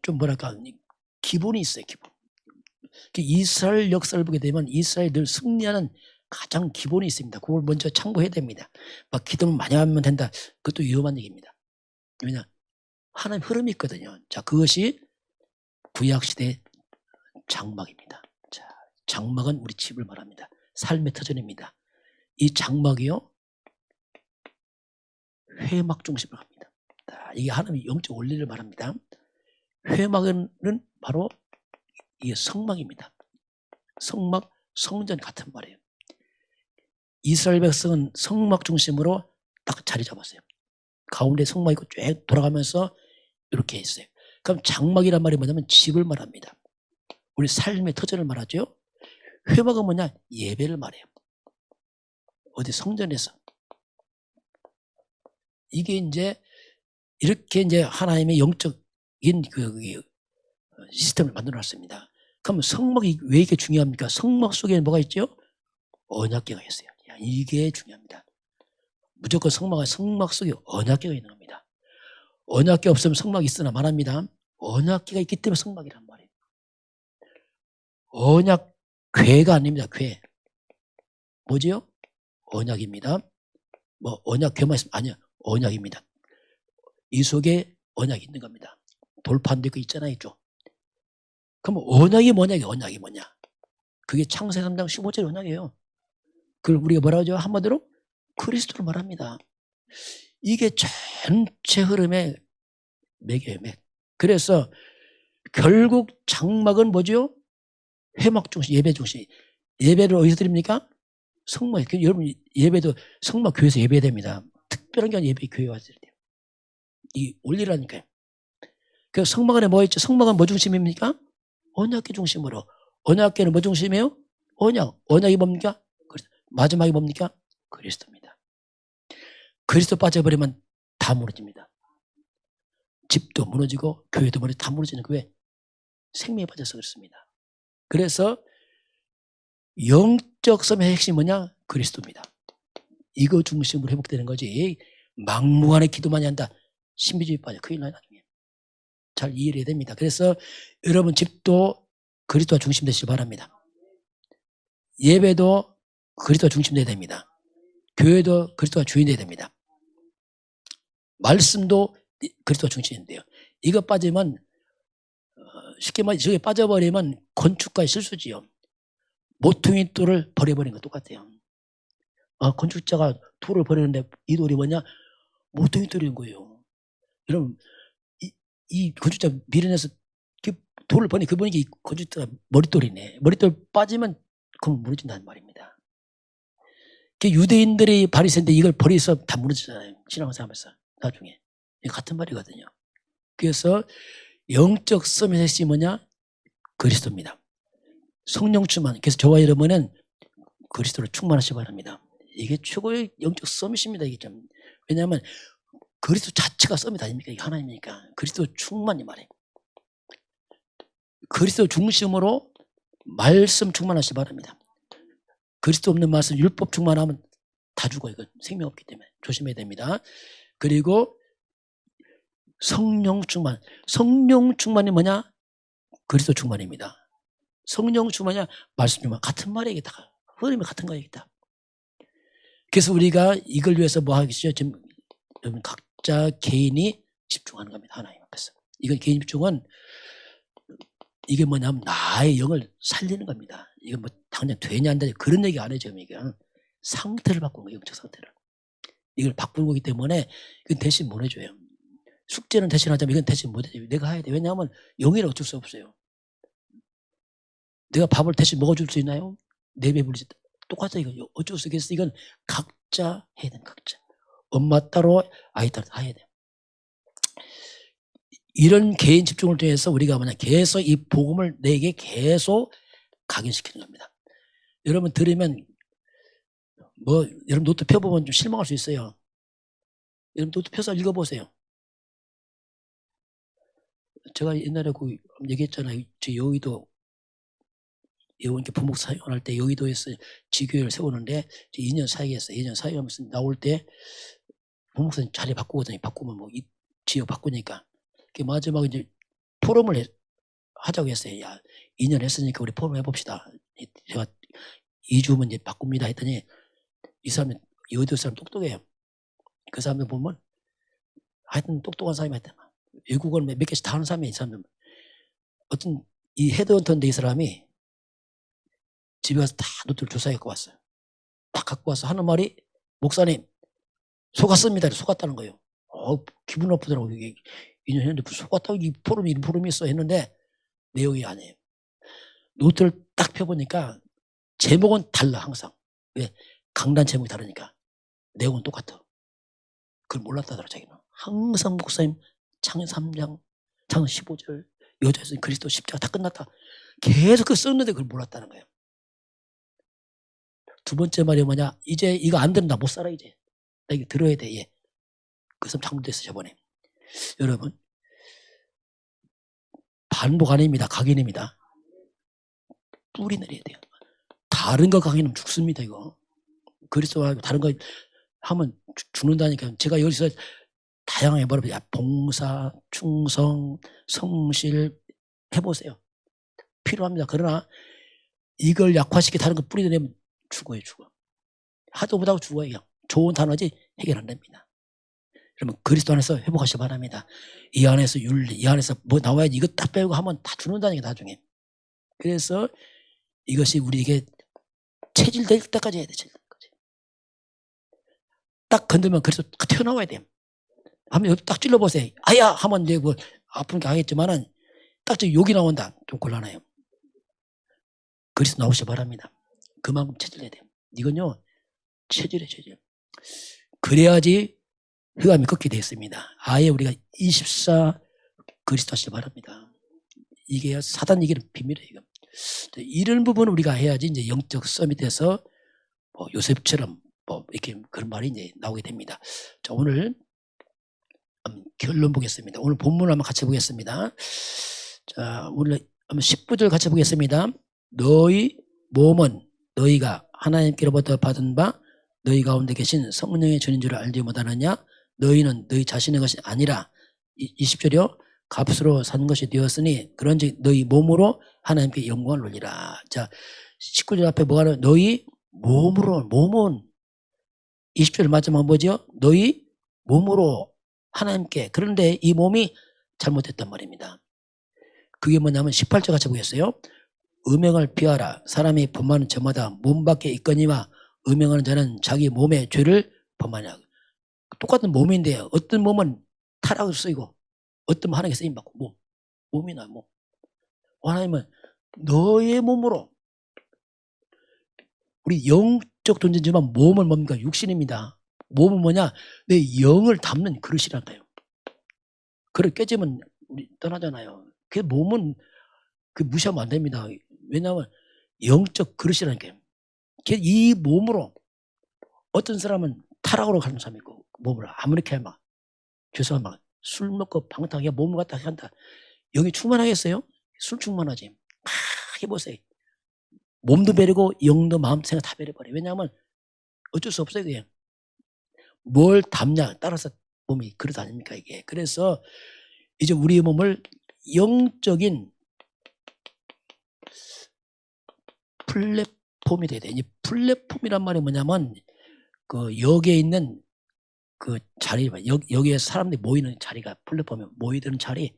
좀 뭐랄까 기본이 있어요. 기본. 이스라엘 역사를 보게 되면 이스라엘이 늘 승리하는 가장 기본이 있습니다. 그걸 먼저 참고해야 됩니다. 막 기도만 많이 하면 된다. 그것도 위험한 얘기입니다. 왜냐? 하나님 흐름이 있거든요. 자, 그것이 구약시대 장막입니다. 자, 장막은 우리 집을 말합니다. 삶의 터전입니다. 이 장막이요, 회막 중심으로 갑니다. 자, 이게 하나님의 영적 원리를 말합니다. 회막은 바로 이게 성막입니다. 성막, 성전 같은 말이에요. 이스라엘 백성은 성막 중심으로 딱 자리 잡았어요. 가운데 성막 있고 쭉 돌아가면서 이렇게 했어요. 그럼 장막이란 말이 뭐냐면 집을 말합니다. 우리 삶의 터전을 말하죠. 회막은 뭐냐? 예배를 말해요. 어디 성전에서. 이게 이제 이렇게 이제 하나님의 영적인 그 시스템을 만들어 놨습니다. 그럼 성막이 왜 이렇게 중요합니까? 성막 속에 뭐가 있죠? 언약궤가 있어요. 이게 중요합니다. 무조건 성막 속에 언약궤가 있는 겁니다. 언약궤 없으면 성막이 있으나 말합니다. 언약궤가 있기 때문에 성막이란 말이에요. 언약궤가 아닙니다. 궤. 뭐지요? 언약입니다. 뭐 언약궤만 있으면 아니요. 언약입니다. 이 속에 언약이 있는 겁니다. 돌판도 있고 있잖아요. 있죠. 그럼 언약이 뭐냐? 언약이 뭐냐? 그게 창세기 3장 15절 언약이에요. 그걸 우리가 뭐라고 하죠? 한마디로 그리스도를 말합니다. 이게 전체 흐름의 맥이에요. 맥. 그래서 결국 장막은 뭐죠? 회막 중심, 예배 중심. 예배를 어디서 드립니까? 성막. 여러분 예배도 성막 교회에서 예배됩니다. 특별한 게 아니라 예배 교회에 와서 드려야 돼요. 이 원리라니까요. 그 성막 안에 뭐 있죠? 성막은 뭐 중심입니까? 언약궤 중심으로. 언약궤는 뭐 중심이에요? 언약. 언약이 뭡니까? 마지막이 뭡니까? 그리스도입니다. 그리스도 빠져버리면 다 무너집니다. 집도 무너지고 교회도 무너지고 다 무너지는 그 왜? 생명에 빠져서 그렇습니다. 그래서 영적 섬의 핵심이 뭐냐? 그리스도입니다. 이거 중심으로 회복되는 거지. 막무가내 기도 많이 한다. 신비주의 빠져. 큰일 나요 나중에. 잘 이해해야 됩니다. 그래서 여러분 집도 그리스도가 중심 되시길 바랍니다. 예배도 그리스도가 중심 돼야 됩니다. 교회도 그리스도가 주인 돼야 됩니다. 말씀도 그리스도가 중심인데요. 이거 빠지면 쉽게 말해 저게 빠져버리면 건축가의 실수지요. 모퉁이 돌을 버려버리는 거 똑같아요. 건축자가 돌을 버리는데 이 돌이 뭐냐? 모퉁이 돌인 거예요. 여러분 이 건축자 미련해서 돌을 버리니 그분이 건축자가 머릿돌이네. 머릿돌 빠지면 그럼 무너진다는 말입니다. 유대인들이 바리새인데 이걸 버려서 다 무너지잖아요. 신앙생활하면서 나중에. 같은 말이거든요. 그래서 영적 썸의 핵심이 뭐냐? 그리스도입니다. 성령 충만. 그래서 저와 여러분은 그리스도로 충만하시기 바랍니다. 이게 최고의 영적 썸이십니다. 이게 좀. 왜냐하면 그리스도 자체가 썸이 아닙니까? 이게 하나님이니까. 그리스도 충만이 말이에요. 그리스도 중심으로 말씀 충만하시기 바랍니다. 그리스도 없는 말씀 율법 충만하면 다 죽어요. 이건 생명 없기 때문에 조심해야 됩니다. 그리고 성령 충만. 성령 충만이 뭐냐? 그리스도 충만입니다. 성령 충만이냐? 말씀 충만. 같은 말이에요. 다. 흐름이 같은 거예요. 다. 그래서 우리가 이걸 위해서 뭐 하겠어요? 지금 각자 개인이 집중하는 겁니다. 하나님 앞에서. 이건 개인 집중은 이게 뭐냐면 나의 영을 살리는 겁니다. 이건 뭐 당장 되냐 안 되냐 그런 얘기 안 해요. 지금 이게 상태를 바꾸는 거예요. 영적 상태를. 이걸 바꾸는 거기 때문에 이건 대신 못 해줘요. 숙제는 대신하자면 이건 대신 못 해줘요. 내가 해야 돼. 왜냐하면 영이라 어쩔 수 없어요. 내가 밥을 대신 먹어줄 수 있나요? 내 배불리지 똑같아. 이거 어쩔 수 없겠어. 이건 각자 해야 돼. 각자. 엄마 따로 아이 따로 다 해야 돼. 이런 개인 집중을 통해서 우리가 계속 이 복음을 내게 계속 각인시키는 겁니다. 여러분 들으면 여러분 노트 펴보면 좀 실망할 수 있어요. 여러분 노트 펴서 읽어보세요. 제가 옛날에 얘기했잖아요. 저 여의도 이렇게 부목 사역할 때 여의도에서 지교회를 세우는데 2년 사역했어요. 2년 사역하면서 나올 때 부목사님 자리 바꾸거든요. 바꾸면 지역 바꾸니까. 마지막에 이제 포럼을 하자고 했어요. 야, 2년 했으니까 우리 포럼 해봅시다. 제가 2주면 이제 바꿉니다 했더니 이 사람은 여의도 사람 똑똑해요. 그 사람들 보면 하여튼 똑똑한 사람이 하여튼 외국어를 몇 개씩 다 하는 사람이 이 사람들. 어떤 이 헤드헌터인데 이 사람이 집에 가서 다 노트를 조사해 갖고 왔어요. 딱 갖고 와서 하는 말이 목사님 속았습니다. 속았다는 거예요. 기분 나쁘더라고요. 2년 했는데 속았다고 이 포럼이 있어 했는데 내용이 아니에요. 노트를 딱 펴보니까 제목은 달라 항상. 왜? 강단 제목이 다르니까. 내용은 똑같아. 그걸 몰랐다더라 자기는. 항상 목사님 창 3장, 창 15절 여자에서 그리스도 십자가 다 끝났다. 계속 그 썼는데 그걸 몰랐다는 거예요. 두 번째 말이 뭐냐? 이제 이거 안 들으면 나 못 살아 이제. 나 이거 들어야 돼. 예. 그 사람 잘못됐어 저번에. 여러분 반복 아닙니다. 각인입니다. 뿌리 내려야 돼요. 다른 거 각인하면 죽습니다 이거. 그리스도와 다른 거 하면 죽는다니까. 제가 여기서 다양하게 말해보세요. 봉사, 충성, 성실 해보세요. 필요합니다. 그러나 이걸 약화시키 다른 거 뿌리내면 죽어요. 하도 못하고 죽어요. 그냥. 좋은 단어지 해결 안 됩니다. 그러면 그리스도 안에서 회복하시기 바랍니다. 이 안에서 윤리, 이 안에서 나와야지 이거 딱 빼고 하면 다 죽는다니까 나중에. 그래서 이것이 우리에게 체질될 때까지 해야 돼. 체질까지. 딱 건들면 그래서 튀어나와야 돼. 한번 딱 찔러보세요. 아야 하면 이제 아픈 게 하겠지만은 딱 욕이 나온다. 좀 곤란해요. 그리스도 나오시기 바랍니다. 그만큼 체질해야 돼요. 이건요 체질이에요. 체질. 그래야지 흑암이 꺾게 되어 있습니다. 아예 우리가 24 그리스도 하시기 바랍니다. 이게 사단 이기는 비밀이에요. 이거. 이런 부분을 우리가 해야지 이제 영적 서밋에서 요셉처럼 이렇게 그런 말이 이제 나오게 됩니다. 자, 오늘 결론 보겠습니다. 오늘 본문을 한번 같이 보겠습니다. 자, 오늘 한번 19절 같이 보겠습니다. 너희 몸은 너희가 하나님께로부터 받은 바 너희 가운데 계신 성령의 전인 줄 알지 못하느냐? 너희는 너희 자신의 것이 아니라 20절이요. 값으로 산 것이 되었으니 그런즉 너희 몸으로 하나님께 영광을 돌리라. 자, 19절 앞에 뭐가 나와요? 너희 몸은 20절 마지막 뭐죠? 너희 몸으로 하나님께. 그런데 이 몸이 잘못됐단 말입니다. 그게 뭐냐면 18절 같이 보겠어요. 음행을 피하라. 사람이 범하는 저마다 몸 밖에 있거니와 음행하는 자는 자기 몸의 죄를 범하냐. 똑같은 몸인데 어떤 몸은 타락을 쓰이고 어떤 몸은 하나님께 쓰임받고 몸이나 몸. 하나님은 너의 몸으로 우리 영적 존재지만 몸은 뭡니까? 육신입니다. 몸은 뭐냐? 내 영을 담는 그릇이란다요. 그릇 깨지면 우리 떠나잖아요. 그 몸은 무시하면 안 됩니다. 왜냐하면 영적 그릇이라니까요. 이 몸으로 어떤 사람은 타락으로 가는 사람이 있고 몸을 아무렇게 막 죄송한 막 술 먹고 방탕하게 몸을 갖다 한다. 영이 충만하겠어요? 술 충만하지. 막 해보세요. 몸도 베리고 영도 마음 생각 다 베려버려요. 왜냐하면 어쩔 수 없어요. 그게. 뭘 담냐 따라서 몸이 그릇 아닙니까 이게. 그래서 이제 우리의 몸을 영적인 플랫폼이 돼야 돼. 이 플랫폼이란 말이 뭐냐면 그 여기에 있는 그 자리, 여기에 사람들이 모이는 자리가 플랫폼에 모이는 자리.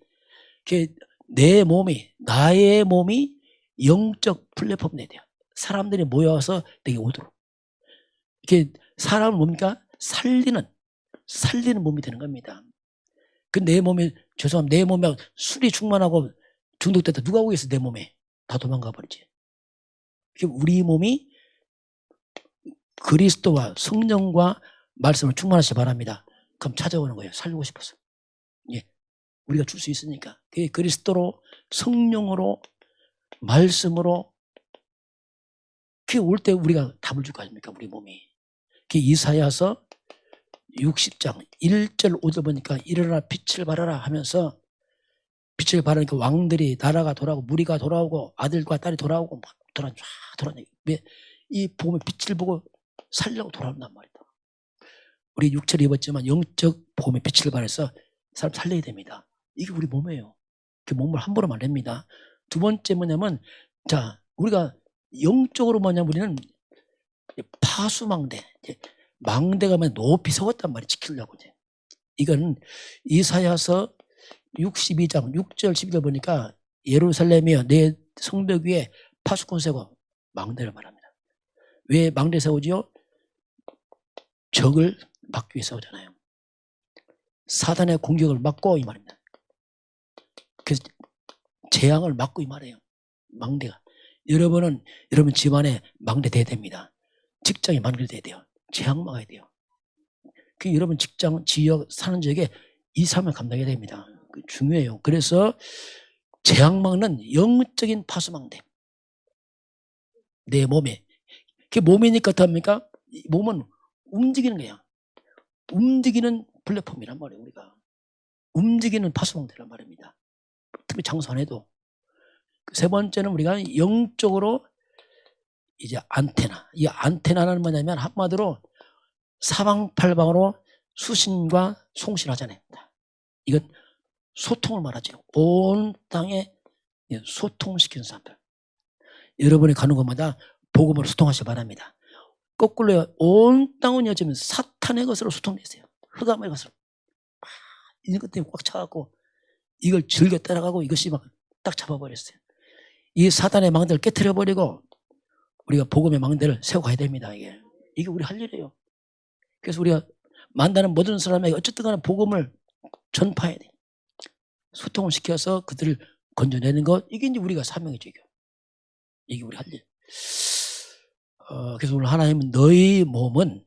내 몸이, 나의 몸이 영적 플랫폼이 돼야 돼요. 사람들이 모여서 내게 오도록. 이게 사람은 뭡니까? 살리는 몸이 되는 겁니다. 그 내 몸이, 죄송합니다. 내 몸에 술이 충만하고 중독됐다. 누가 오겠어, 내 몸에. 다 도망가 버리지. 우리 몸이 그리스도와 성령과 말씀을 충만하시기 바랍니다. 그럼 찾아오는 거예요. 살고 싶어서. 예. 우리가 줄 수 있으니까. 그리스도로, 성령으로, 말씀으로, 그게 올 때 우리가 답을 줄 거 아닙니까? 우리 몸이. 그게 이사야서 60장 1절 5절 보니까 일어나 빛을 발하라 하면서 빛을 발하니까 왕들이, 나라가 돌아오고 무리가 돌아오고 아들과 딸이 돌아오고 막 돌아다니. 왜? 이 복음의 빛을 보고 살려고 돌아온단 말이다. 우리 육체를 입었지만 영적 복음의 빛을 발해서 사람 살려야 됩니다. 이게 우리 몸이에요. 그 몸을 함부로 안 됩니다. 두 번째 뭐냐면, 자, 우리가 영적으로 뭐냐면 우리는 파수망대, 망대가 높이 세웠단 말이에요. 지키려고. 이건 이사야서 62장 6절 12절 보니까 예루살렘이여 내 성벽 위에 파수꾼 세고 망대를 말합니다. 왜 망대 세우지요? 적을 막기 위해 세우잖아요. 사단의 공격을 막고 이 말입니다. 그래서 재앙을 막고 이 말이에요. 망대가. 여러분 집안에 망대 돼야 됩니다. 직장에 망대 돼야 돼요. 재앙 막아야 돼요. 그 여러분 직장, 지역, 사는 지역에 이 삶을 감당해야 됩니다. 중요해요. 그래서 재앙 막는 영적인 파수망대. 내 몸에. 그게 몸이니까 어떡합니까? 몸은 움직이는 거야. 움직이는 플랫폼이란 말이에요. 우리가. 움직이는 파수망대란 말입니다. 특히 장소 안 해도. 세 번째는 우리가 영적으로 이제 안테나. 이 안테나는 뭐냐면 한마디로 사방팔방으로 수신과 송신하잖아요. 이건 소통을 말하죠. 온 땅에 소통시키는 사람들. 여러분이 가는 곳마다 복음으로 소통하시기 바랍니다. 거꾸로 온 땅은 요즘 사탄의 것으로 소통됐어요. 흑암의 것으로. 이런 것 때문에 꽉 차갖고 이걸 즐겨 따라가고 이것이 막 딱 잡아버렸어요. 이 사단의 망대를 깨트려버리고 우리가 복음의 망대를 세우고 가야 됩니다. 이게 우리 할 일이에요. 그래서 우리가 만나는 모든 사람에게 어쨌든 간에 복음을 전파해야 돼. 소통을 시켜서 그들을 건져내는 것, 이게 이제 우리가 사명이죠. 이게 우리 할 일. 그래서 오늘 하나님은 너희 몸은,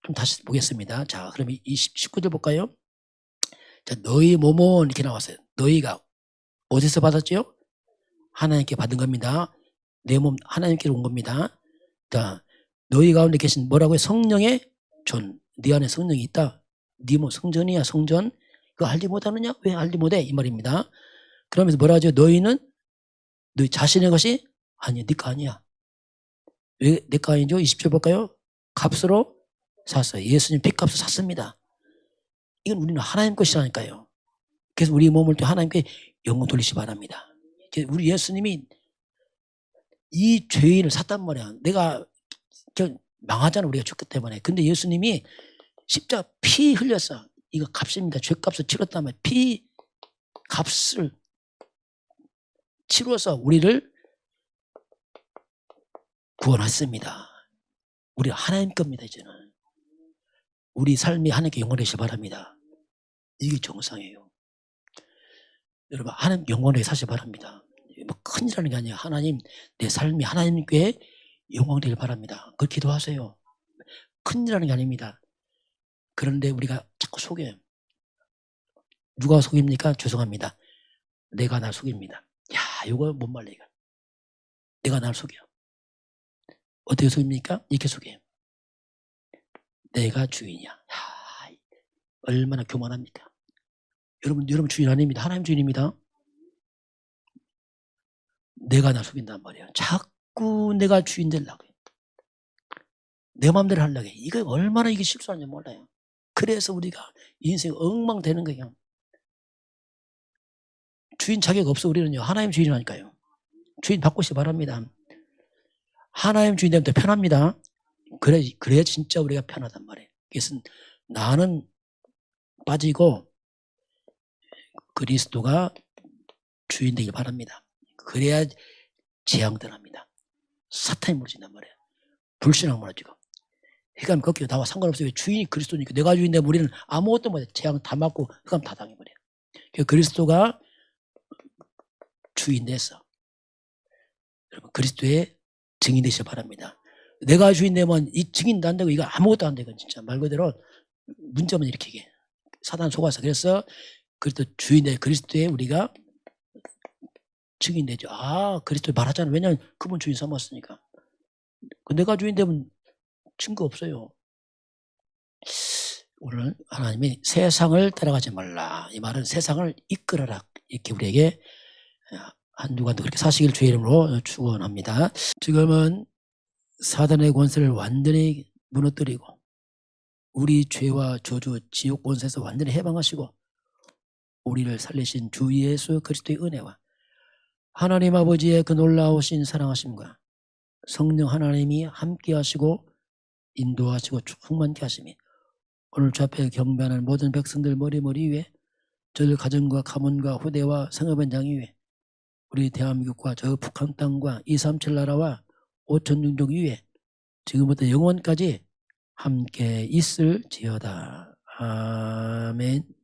좀 다시 보겠습니다. 자, 그럼 19절 볼까요? 자, 너희 몸은 이렇게 나왔어요. 너희가 어디서 받았죠? 하나님께 받은 겁니다. 내 몸 하나님께 온 겁니다. 자, 너희 가운데 계신 뭐라고요? 성령의 존. 네 안에 성령이 있다. 네 몸 성전이야, 성전. 그거 알지 못하느냐? 왜 알지 못해? 이 말입니다. 그러면서 뭐라 하죠? 너희는 너희 자신의 것이 아니야. 네 거 아니야. 왜 내 거 아니죠? 20절 볼까요? 값으로 샀어요. 예수님 핏값을 샀습니다. 이건 우리는 하나님 것이라니까요. 그래서 우리 몸을 또 하나님께 영광 돌리시기 바랍니다. 우리 예수님이 이 죄인을 샀단 말이야. 내가 망하잖아, 우리가 죽기 때문에. 근데 예수님이 십자가 피 흘렸어. 이거 값입니다. 죄값을 치렀다면 피 값을 치루어서 우리를 구원했습니다. 우리 하나님 겁니다. 이제는 우리 삶이 하나님께 영광 되시기 바랍니다. 이게 정상이에요. 여러분 하나님 영광 되게 사시기 바랍니다. 뭐 큰일이라는 게 아니에요. 하나님, 내 삶이 하나님께 영광 되길 바랍니다. 그걸 기도하세요. 큰일이라는 게 아닙니다. 그런데 우리가 자꾸 속여요. 누가 속입니까? 죄송합니다. 내가 날 속입니다. 야, 이거 못 말려. 이거. 내가 날 속여. 어떻게 속입니까? 이렇게 속여요. 내가 주인이야. 야, 얼마나 교만합니까? 여러분 주인 아닙니다. 하나님 주인입니다. 내가 날 속인단 말이에요. 자꾸 내가 주인 되려고 해요. 내 마음대로 하려고 해요. 이거 얼마나 이게 실수하는지 몰라요. 그래서 우리가 인생 엉망되는 거예요. 주인 자격 없어. 우리는요. 하나님 주인이라니까요. 주인 바꾸시기 바랍니다. 하나님 주인 되면 더 편합니다. 그래야 진짜 우리가 편하단 말이에요. 그래서 나는 빠지고 그리스도가 주인 되길 바랍니다. 그래야 재앙들 합니다. 사탄이 무너진단 말이에요. 불신앙 무너지고. 흑암이 꺾이고 나와 상관없어요. 주인이 그리스도니까 내가 주인인데 우리는 아무것도 못해. 재앙 다 맞고 흑암 다 당해버려요. 그리스도가 주인 됐어. 여러분 그리스도의 증인 되시기 바랍니다. 내가 주인 되면 이 증인도 안 되고 이거 아무것도 안 되고 진짜 말 그대로 문제만 일으키게. 사단 속아서. 그래서 그리스도 주인의 그리스도에 우리가 증인되죠. 아, 그리스도 말하잖아. 왜냐하면 그분 주인 삼았으니까. 내가 주인 되면 증거 없어요. 오늘 하나님이 세상을 따라가지 말라. 이 말은 세상을 이끌어라. 이렇게 우리에게 한 주간도 그렇게 사시길 주의 이름으로 축원합니다. 지금은 사단의 권세를 완전히 무너뜨리고 우리 죄와 저주 지옥 권세에서 완전히 해방하시고 우리를 살리신 주 예수 그리스도의 은혜와 하나님 아버지의 그 놀라우신 사랑하심과 성령 하나님이 함께 하시고 인도하시고 충만케 하심이 오늘 주 앞에 경배하는 모든 백성들 머리 위에 저들 가정과 가문과 후대와 성읍원장 위에 우리 대한민국과 저 북한 땅과 237 나라와 5천 종족 위에 지금부터 영원까지 함께 있을지어다. 아멘.